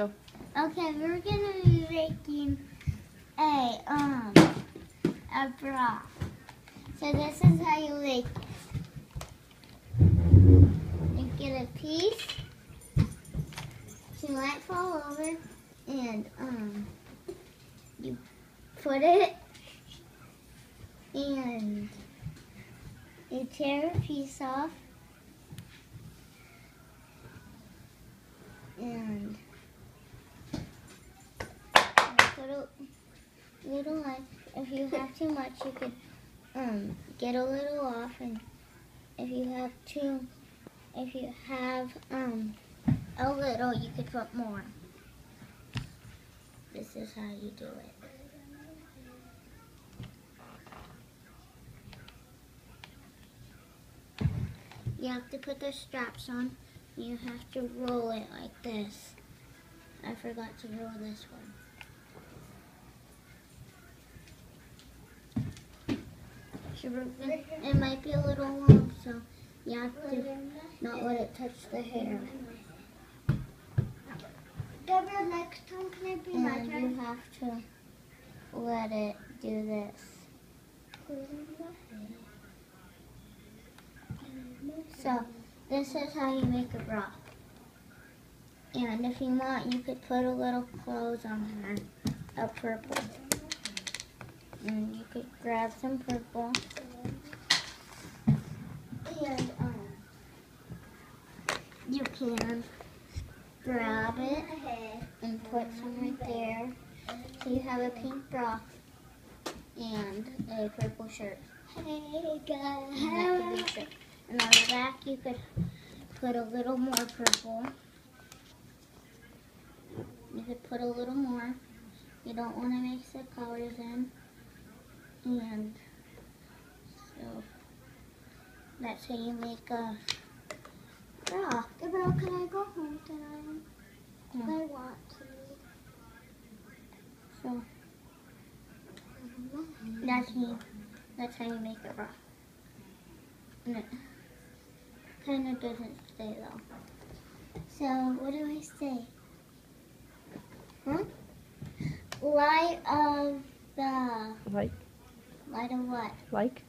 Go. Okay, we're gonna be making a bra. So this is how you make it. You get a piece, she might fall over, and you put it, and you tear a piece off, and put a little line. If you have too much, you could get a little off, and if you have a little, you could put more. This is how you do it. You have to put the straps on. You have to roll it like this. I forgot to roll this one. It might be a little long, so you have to not let it touch the hair. Deborah, next time can it be my turn? And you have to let it do this. So this is how you make a bra. And if you want, you could put a little clothes on her, a purple. And you could grab some purple. And you can grab it and put some right there. So you have a pink bra and a purple shirt. Hey guys. And on the back you could put a little more purple. You could put a little more. You don't want to mix the colors in. And so that's how you make a bra. Gabrielle, can I go home tonight? Yeah. I want to. So that's how you make a bra. And it kind of doesn't stay though. So what do I say? Huh? Light of the... Like. Light of what? Like.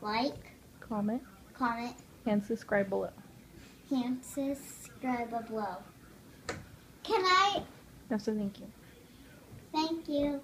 Like. Comment. Comment. And subscribe below. And subscribe below. Can I? No, so thank you. Thank you.